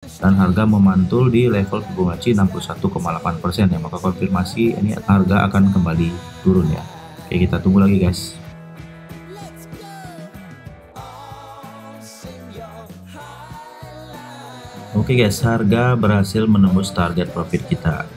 dan harga memantul di level Fibonacci 61,8% ya, maka konfirmasi ini harga akan kembali turun ya. Oke, kita tunggu lagi guys. Oke guys, harga berhasil menembus target profit kita.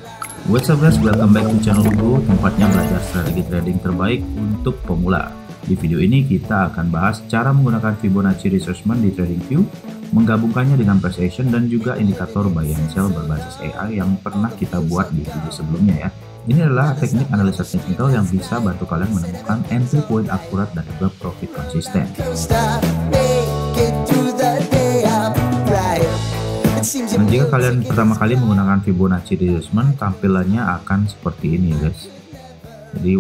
What's up guys, welcome back to channel Ugo, tempatnya belajar strategi trading terbaik untuk pemula. Di video ini kita akan bahas cara menggunakan Fibonacci retracement di TradingView, menggabungkannya dengan price action dan juga indikator buy and sell berbasis AI yang pernah kita buat di video sebelumnya ya. Ini adalah teknik analisa teknikal yang bisa bantu kalian menemukan entry point akurat dan juga profit konsisten. Dan jika kalian pertama kali menggunakan Fibonacci retracement, tampilannya akan seperti ini guys. Jadi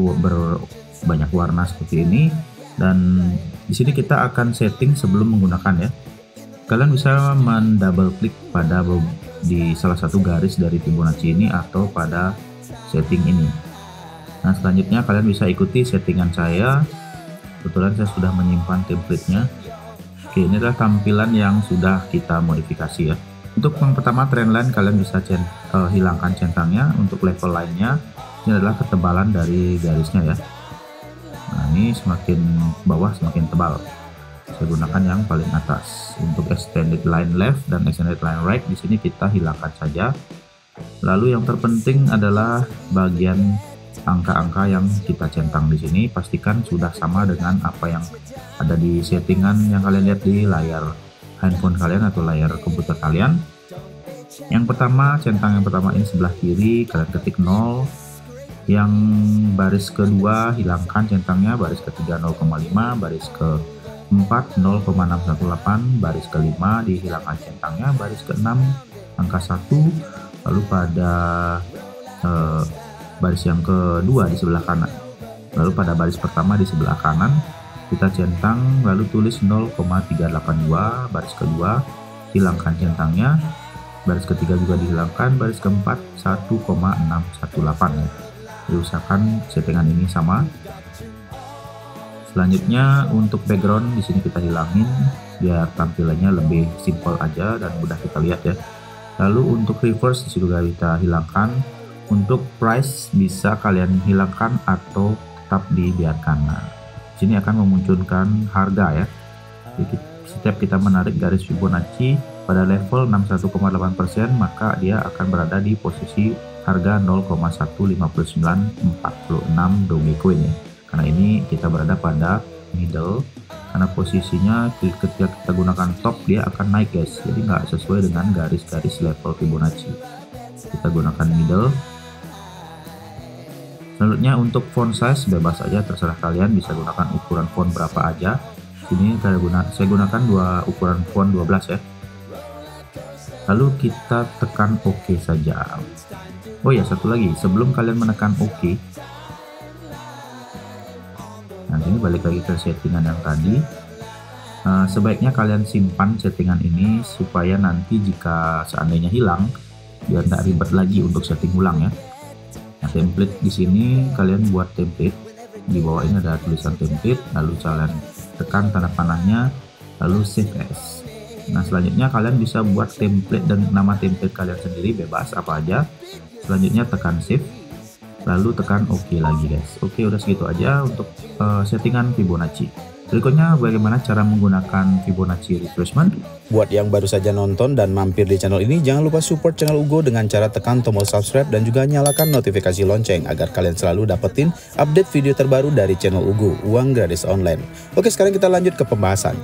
banyak warna seperti ini, dan di sini kita akan setting sebelum menggunakan ya. Kalian bisa mendouble klik pada di salah satu garis dari Fibonacci ini atau pada setting ini. Nah, selanjutnya kalian bisa ikuti settingan saya. Kebetulan saya sudah menyimpan template-nya. Oke, ini adalah tampilan yang sudah kita modifikasi ya. Untuk yang pertama trendline, kalian bisa hilangkan centangnya. Untuk level lainnya, ini adalah ketebalan dari garisnya ya. Nah, ini semakin bawah semakin tebal. Saya gunakan yang paling atas. Untuk extended line left dan extended line right, di sini kita hilangkan saja. Lalu yang terpenting adalah bagian angka-angka yang kita centang di sini, pastikan sudah sama dengan apa yang ada di settingan yang kalian lihat di layar handphone kalian atau layar komputer kalian. Yang pertama, centang yang pertama ini sebelah kiri, kalian ketik 0. Yang baris kedua hilangkan centangnya, baris ketiga 0,5, baris keempat 0,618, baris kelima dihilangkan centangnya, baris keenam angka 1, lalu pada baris yang kedua di sebelah kanan, lalu pada baris pertama di sebelah kanan kita centang, lalu tulis 0,382, baris kedua hilangkan centangnya, baris ketiga juga dihilangkan, baris keempat 1,618 ya. Diusahakan settingan ini sama. Selanjutnya untuk background di sini kita hilangin biar tampilannya lebih simple aja dan mudah kita lihat ya. Lalu untuk reverse juga kita hilangkan. Untuk price bisa kalian hilangkan atau tetap dibiarkan. Nah, sini akan memunculkan harga ya. Jadi setiap kita menarik garis Fibonacci pada level 61,8%, maka dia akan berada di posisi harga 0,15946 Dogecoin ya. Karena ini kita berada pada middle, karena posisinya ketika kita gunakan top dia akan naik guys, jadi nggak sesuai dengan garis-garis level Fibonacci. Kita gunakan middle. Selanjutnya untuk font size bebas aja, terserah kalian bisa gunakan ukuran font berapa aja. Sini saya gunakan ukuran font 12 ya. Lalu kita tekan OK saja. Oh ya, satu lagi sebelum kalian menekan OK, nah ini balik lagi ke settingan yang tadi. Sebaiknya kalian simpan settingan ini supaya nanti jika seandainya hilang biar tidak ribet lagi untuk setting ulang ya. Nah, template di sini kalian buat template, di bawah ini ada tulisan template, lalu kalian tekan tanda panahnya, lalu save as. Nah, selanjutnya kalian bisa buat template dan nama template kalian sendiri, bebas apa aja. Selanjutnya tekan save, lalu tekan OK lagi guys. Oke, udah segitu aja untuk settingan Fibonacci. Berikutnya bagaimana cara menggunakan Fibonacci retracement. Buat yang baru saja nonton dan mampir di channel ini, jangan lupa support channel Ugo dengan cara tekan tombol subscribe dan juga nyalakan notifikasi lonceng agar kalian selalu dapetin update video terbaru dari channel Ugo, uang gratis online. Oke, sekarang kita lanjut ke pembahasan.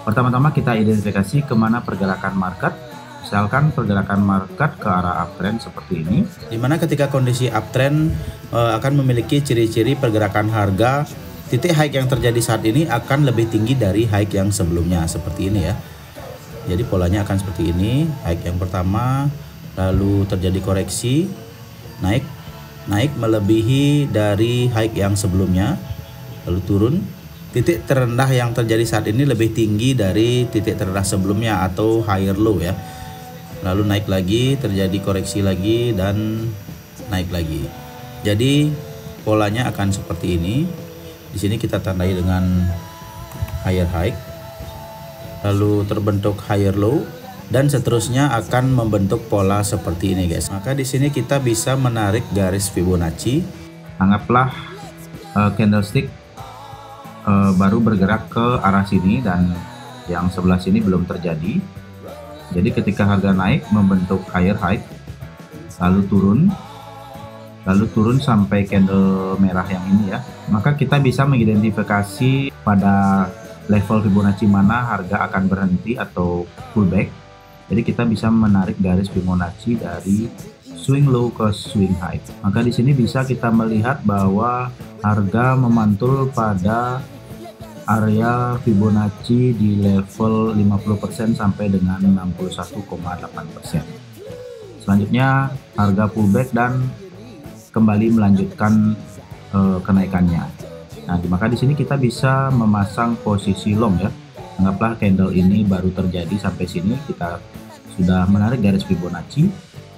Pertama-tama kita identifikasi kemana pergerakan market. Misalkan pergerakan market ke arah uptrend seperti ini, dimana ketika kondisi uptrend akan memiliki ciri-ciri pergerakan harga, titik high yang terjadi saat ini akan lebih tinggi dari high yang sebelumnya seperti ini ya. Jadi polanya akan seperti ini, high yang pertama, lalu terjadi koreksi, naik melebihi dari high yang sebelumnya, lalu turun. Titik terendah yang terjadi saat ini lebih tinggi dari titik terendah sebelumnya atau higher low ya. Lalu naik lagi, terjadi koreksi lagi dan naik lagi. Jadi polanya akan seperti ini. Di sini kita tandai dengan higher high, lalu terbentuk higher low, dan seterusnya akan membentuk pola seperti ini guys. Maka di sini kita bisa menarik garis Fibonacci. Anggaplah candlestick baru bergerak ke arah sini dan yang sebelah sini belum terjadi. Jadi ketika harga naik membentuk higher high, lalu turun sampai candle merah yang ini ya, maka kita bisa mengidentifikasi pada level Fibonacci mana harga akan berhenti atau pullback. Jadi kita bisa menarik garis Fibonacci dari swing low ke swing high. Maka di sini bisa kita melihat bahwa harga memantul pada area Fibonacci di level 50% sampai dengan 61,8%. Selanjutnya harga pullback dan kembali melanjutkan kenaikannya. Nah, maka di sini kita bisa memasang posisi long ya. Anggaplah candle ini baru terjadi sampai sini, kita sudah menarik garis Fibonacci,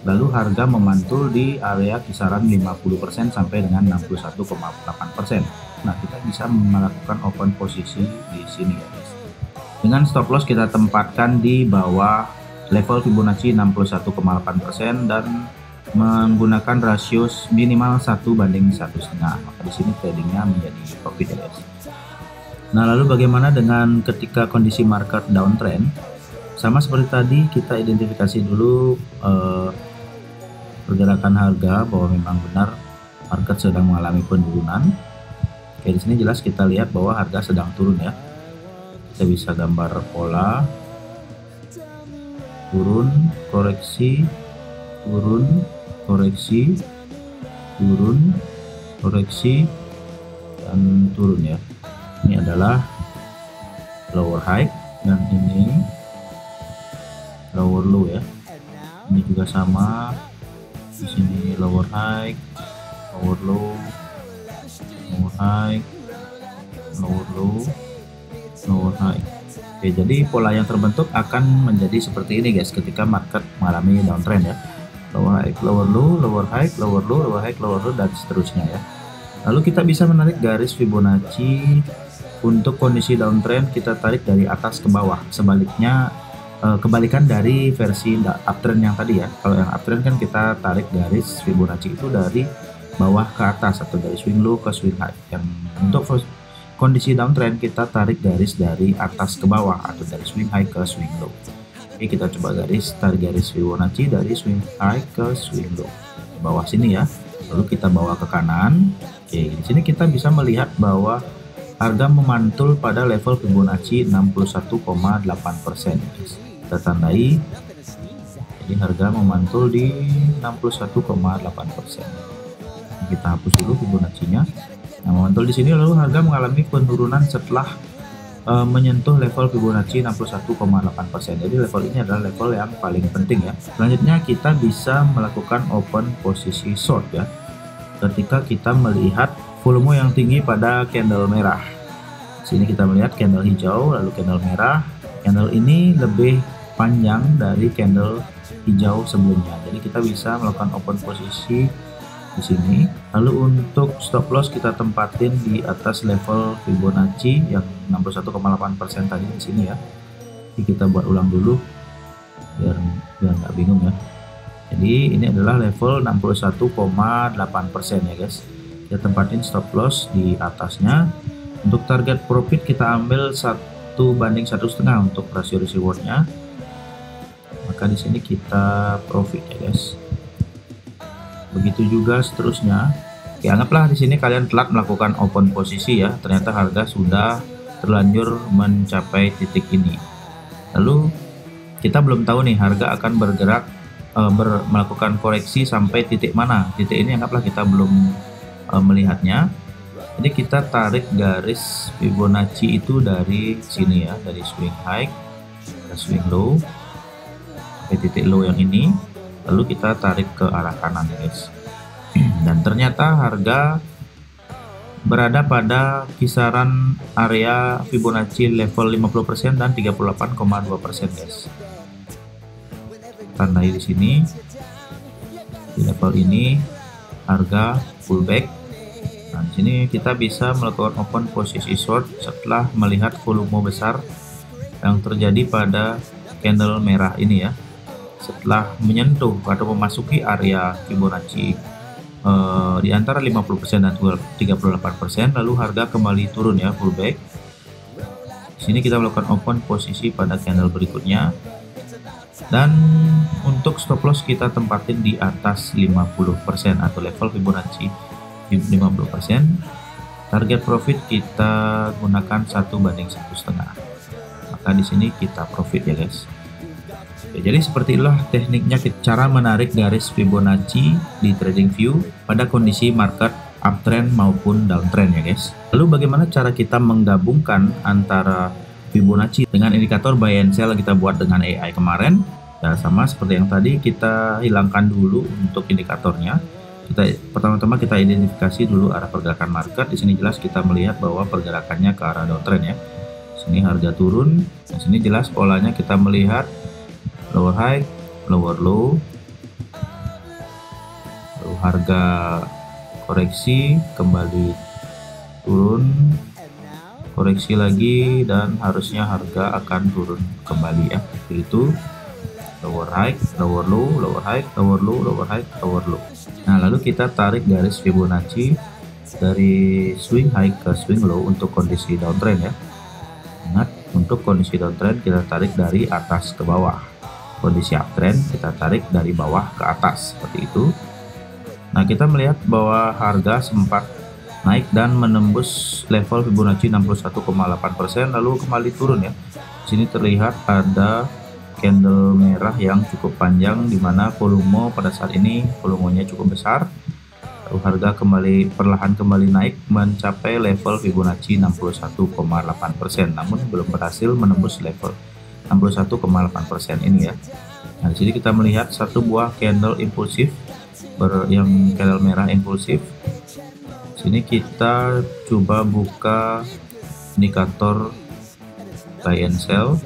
lalu harga memantul di area kisaran 50% sampai dengan 61,8%. Nah, kita bisa melakukan open posisi di sini ya guys. Dengan stop loss kita tempatkan di bawah level Fibonacci 61,8% dan menggunakan rasio minimal 1/1,5. Maka di sini tradingnya menjadi profit ya guys. Nah, lalu bagaimana dengan ketika kondisi market downtrend? Sama seperti tadi, kita identifikasi dulu pergerakan harga bahwa memang benar market sedang mengalami penurunan. Oke, di sini jelas kita lihat bahwa harga sedang turun ya. Kita bisa gambar pola turun, koreksi, turun, koreksi, turun, koreksi, dan turun ya. Ini adalah lower high dan ini lower low ya. Ini juga sama, di sini lower high, lower low, lower high, lower low, lower high. Oke, jadi pola yang terbentuk akan menjadi seperti ini guys ketika market mengalami downtrend ya. Lower high, lower low, lower high, lower low, lower high, lower low, dan seterusnya ya. Lalu kita bisa menarik garis Fibonacci. Untuk kondisi downtrend kita tarik dari atas ke bawah. Sebaliknya kebalikan dari versi uptrend yang tadi ya. Kalau yang uptrend kan kita tarik garis Fibonacci itu dari bawah ke atas atau dari swing low ke swing high. Yang untuk kondisi downtrend kita tarik garis dari atas ke bawah atau dari swing high ke swing low. Oke, kita coba tarik garis Fibonacci dari swing high ke swing low ke bawah sini ya. Lalu kita bawa ke kanan. Oke, di sini kita bisa melihat bahwa harga memantul pada level Fibonacci 61,8%. Kita tandai, jadi harga memantul di 61,8%. Kita hapus dulu Fibonacci-nya. Nah, memantul di sini lalu harga mengalami penurunan setelah menyentuh level Fibonacci 61,8%. Jadi level ini adalah level yang paling penting ya. Selanjutnya kita bisa melakukan open posisi short ya. Ketika kita melihat volume yang tinggi pada candle merah. Sini kita melihat candle hijau lalu candle merah. Candle ini lebih panjang dari candle hijau sebelumnya. Jadi kita bisa melakukan open posisi di sini. Lalu untuk stop loss kita tempatin di atas level Fibonacci yang 61,8% tadi di sini ya. Jadi kita buat ulang dulu biar nggak bingung ya. Jadi ini adalah level 61,8% ya guys. Kita tempatin stop loss di atasnya. Untuk target profit kita ambil 1/1,5 untuk rasio rewardnya. Maka di sini kita profit ya guys. Begitu juga seterusnya. Oke, anggaplah di sini kalian telat melakukan open posisi ya. Ternyata harga sudah terlanjur mencapai titik ini. Lalu kita belum tahu nih harga akan bergerak melakukan koreksi sampai titik mana. Titik ini anggaplah kita belum melihatnya. Jadi kita tarik garis Fibonacci itu dari sini ya, dari swing high ke swing low sampai titik low yang ini, lalu kita tarik ke arah kanan guys. Dan ternyata harga berada pada kisaran area Fibonacci level 50% dan 38,2% guys. Tandai di sini di level ini harga pullback. Nah, di sini kita bisa melakukan open posisi short setelah melihat volume besar yang terjadi pada candle merah ini ya, setelah menyentuh atau memasuki area Fibonacci di antara 50% dan 38%, lalu harga kembali turun ya, pullback. Di sini kita melakukan open posisi pada candle berikutnya, dan untuk stop loss kita tempatin di atas 50% atau level Fibonacci 50%. Target profit kita gunakan 1/1,5, maka di sini kita profit ya guys. Oke, jadi seperti itulah tekniknya, cara menarik garis Fibonacci di TradingView pada kondisi market uptrend maupun downtrend ya guys. Lalu bagaimana cara kita menggabungkan antara Fibonacci dengan indikator buy and sell yang kita buat dengan AI kemarin? Ya sama seperti yang tadi, kita hilangkan dulu untuk indikatornya. Pertama-tama kita identifikasi dulu arah pergerakan market. Di sini jelas kita melihat bahwa pergerakannya ke arah downtrend ya. Sini harga turun. Di sini jelas polanya kita melihat lower high, lower low. Lalu harga koreksi, kembali turun, koreksi lagi, dan harusnya harga akan turun kembali ya. Itu lower high, lower low, lower high, lower low, lower high, lower low. Nah, lalu kita tarik garis Fibonacci dari swing high ke swing low untuk kondisi downtrend ya. Ingat, untuk kondisi downtrend kita tarik dari atas ke bawah. Kondisi uptrend kita tarik dari bawah ke atas, seperti itu. Nah, kita melihat bahwa harga sempat naik dan menembus level Fibonacci 61,8%, lalu kembali turun ya. Di sini terlihat ada candle merah yang cukup panjang, di mana volume pada saat ini volumenya cukup besar. Lalu harga perlahan kembali naik mencapai level Fibonacci 61,8%, namun belum berhasil menembus level 61,8% ini ya. Nah, di sini kita melihat satu buah candle impulsif yang candle merah impulsif. Sini kita coba buka indikator buy and sell.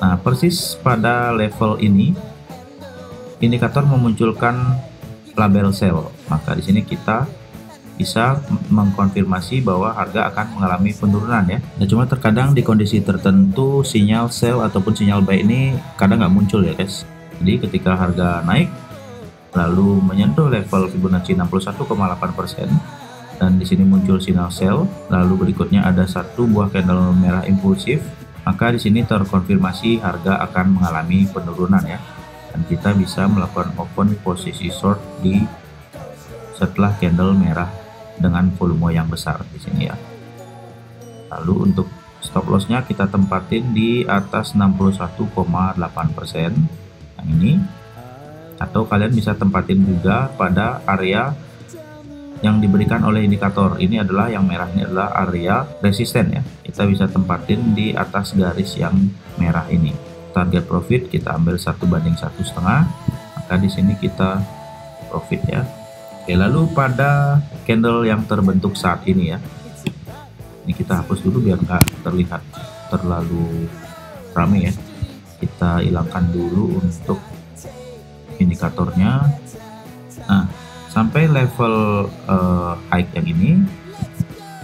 Nah, persis pada level ini indikator memunculkan label sell, maka di sini kita bisa mengkonfirmasi bahwa harga akan mengalami penurunan ya. Nah, cuma terkadang di kondisi tertentu sinyal sell ataupun sinyal buy ini kadang nggak muncul ya guys. Jadi ketika harga naik lalu menyentuh level Fibonacci 61,8% dan di sini muncul sinyal sell, lalu berikutnya ada satu buah candle merah impulsif, maka di sini terkonfirmasi harga akan mengalami penurunan ya, dan kita bisa melakukan open posisi short di setelah candle merah dengan volume yang besar di sini ya. Lalu untuk stop lossnya kita tempatin di atas 61,8% yang ini, atau kalian bisa tempatin juga pada area yang diberikan oleh indikator. Ini adalah yang merah, ini adalah area resisten ya. Kita bisa tempatin di atas garis yang merah ini. Target profit kita ambil 1/1,5, maka di sini kita profit ya. Oke, lalu pada candle yang terbentuk saat ini ya, ini kita hapus dulu biar nggak terlihat terlalu ramai ya. Kita hilangkan dulu untuk indikatornya. Nah, sampai level high yang ini,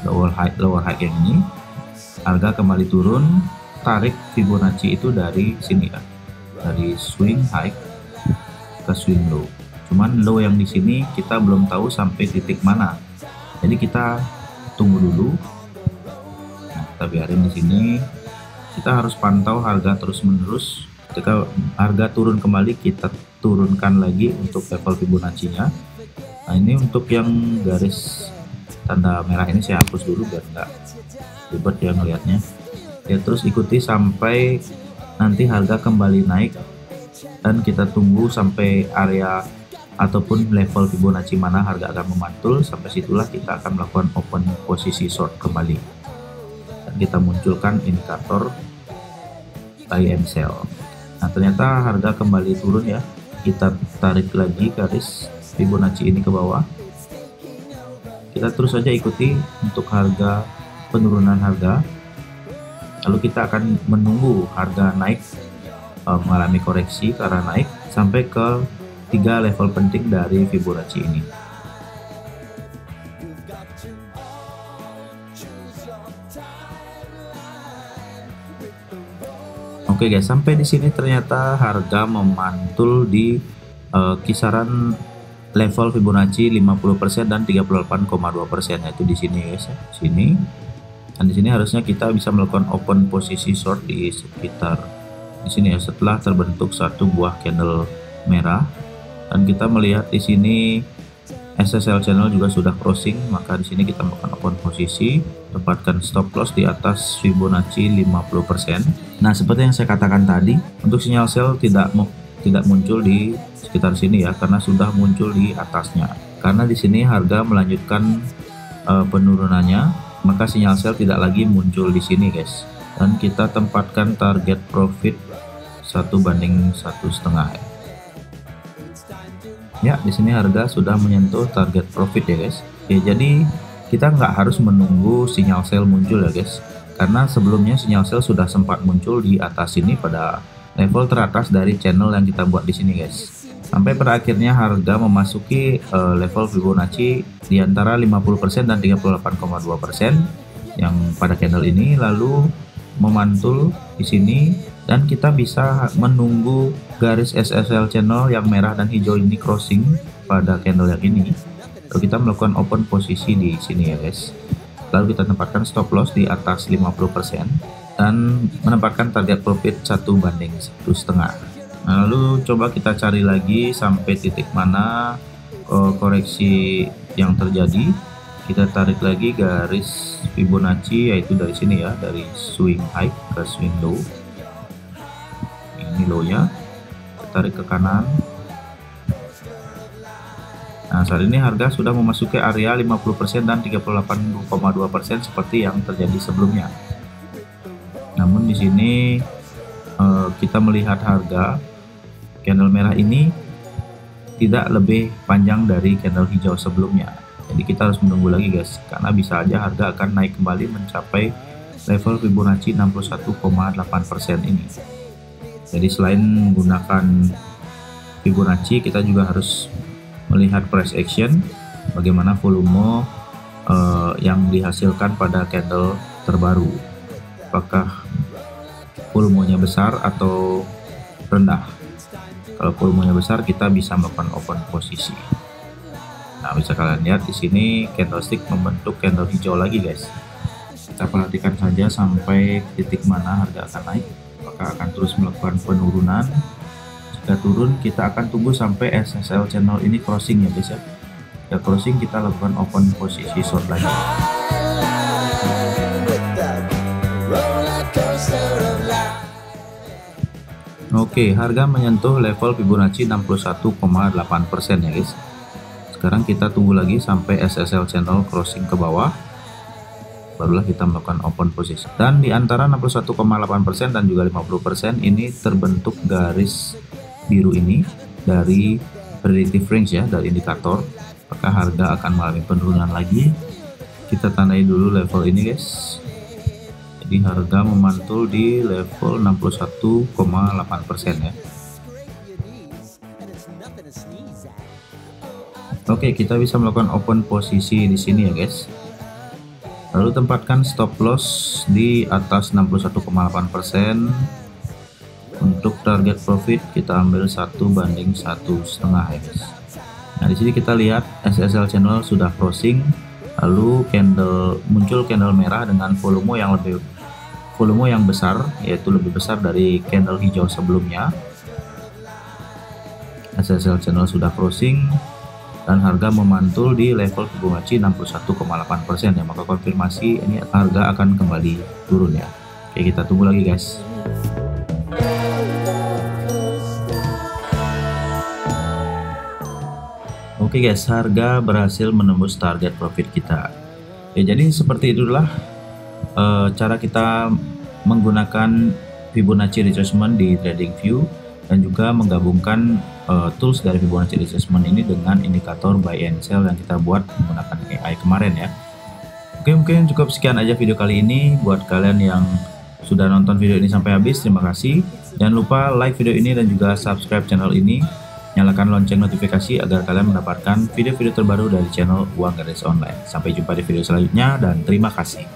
lower high yang ini, harga kembali turun, tarik Fibonacci itu dari sini ya, dari swing high ke swing low. Cuman low yang di sini kita belum tahu sampai titik mana, jadi kita tunggu dulu. Nah, kita biarin di sini. Kita harus pantau harga terus menerus. Ketika harga turun kembali, kita turunkan lagi untuk level Fibonacci-nya. Nah, ini untuk yang garis tanda merah ini saya hapus dulu biar nggak ribet ya ngelihatnya ya. Terus ikuti sampai nanti harga kembali naik, dan kita tunggu sampai area ataupun level Fibonacci mana harga akan memantul. Sampai situlah kita akan melakukan open posisi short kembali, dan kita munculkan indikator buy and sell. Nah, ternyata harga kembali turun ya. Kita tarik lagi garis Fibonacci ini ke bawah. Kita terus saja ikuti untuk harga penurunan harga. Lalu kita akan menunggu harga naik, mengalami koreksi ke arah naik sampai ke 3 level penting dari Fibonacci ini. Oke guys, sampai di sini ternyata harga memantul di kisaran level Fibonacci 50% dan 38,2%, yaitu di sini guys ya. Sini. Dan di sini harusnya kita bisa melakukan open posisi short di sekitar di sini ya, setelah terbentuk satu buah candle merah. Dan kita melihat di sini SSL channel juga sudah crossing, maka di sini kita melakukan open posisi, tempatkan stop loss di atas Fibonacci 50%. Nah, seperti yang saya katakan tadi, untuk sinyal sell tidak muncul di sekitar sini ya, karena sudah muncul di atasnya. Karena di sini harga melanjutkan penurunannya, maka sinyal sell tidak lagi muncul di sini guys. Dan kita tempatkan target profit 1/1,5 ya. Ya, di sini harga sudah menyentuh target profit ya guys. Ya, jadi kita nggak harus menunggu sinyal sell muncul ya guys, karena sebelumnya sinyal sell sudah sempat muncul di atas sini pada level teratas dari channel yang kita buat di sini guys. Sampai pada akhirnya harga memasuki level Fibonacci di antara 50% dan 38,2% yang pada candle ini, lalu memantul di sini. Dan kita bisa menunggu garis SSL channel yang merah dan hijau ini crossing pada candle yang ini. Lalu kita melakukan open posisi di sini ya guys. Lalu kita tempatkan stop loss di atas 50% dan menempatkan target profit 1/1,5. Nah, lalu coba kita cari lagi sampai titik mana koreksi yang terjadi. Kita tarik lagi garis Fibonacci, yaitu dari sini ya, dari swing high ke swing low. Ini low-nya, tarik ke kanan. Nah, saat ini harga sudah memasuki area 50% dan 38,2% seperti yang terjadi sebelumnya. Namun di sini kita melihat harga candle merah ini tidak lebih panjang dari candle hijau sebelumnya. Jadi kita harus menunggu lagi guys, karena bisa aja harga akan naik kembali mencapai level Fibonacci 61,8% ini. Jadi selain menggunakan Fibonacci, kita juga harus melihat price action, bagaimana volume yang dihasilkan pada candle terbaru. Apakah volumenya besar atau rendah? Kalau volumenya besar, kita bisa melakukan open posisi. Nah, bisa kalian lihat di sini candlestick membentuk candle hijau lagi guys. Kita perhatikan saja sampai titik mana harga akan naik. Apakah akan terus melakukan penurunan? Jika turun, kita akan tunggu sampai SSL channel ini crossing ya guys ya. Jika crossing, kita lakukan open posisi short lagi. Oke, harga menyentuh level Fibonacci 61,8% ya guys. Sekarang kita tunggu lagi sampai SSL channel crossing ke bawah, barulah kita melakukan open posisi. Dan di antara 61,8% dan juga 50% ini terbentuk garis biru ini dari predictive range ya, dari indikator. Apakah harga akan mengalami penurunan lagi? Kita tandai dulu level ini guys. Jadi harga memantul di level 61,8% ya. Oke, kita bisa melakukan open posisi di sini ya guys. Lalu tempatkan stop loss di atas 61,8%. Untuk target profit kita ambil 1/1,5 ya guys. Nah, di sini kita lihat SSL channel sudah crossing, lalu muncul candle merah dengan volume yang besar, yaitu lebih besar dari candle hijau sebelumnya. SSL channel sudah crossing dan harga memantul di level Fibonacci 61,8% ya, maka konfirmasi ini harga akan kembali turun ya. Oke, kita tunggu lagi guys. Oke guys, harga berhasil menembus target profit kita. Ya, jadi seperti itulah cara kita menggunakan Fibonacci retracement di TradingView dan juga menggabungkan tools dari Fibonacci retracement ini dengan indikator buy and sell yang kita buat menggunakan AI kemarin ya. Oke, mungkin cukup sekian aja video kali ini. Buat kalian yang sudah nonton video ini sampai habis, terima kasih. Jangan lupa like video ini dan juga subscribe channel ini. Nyalakan lonceng notifikasi agar kalian mendapatkan video-video terbaru dari channel Uang Gratis Online. Sampai jumpa di video selanjutnya dan terima kasih.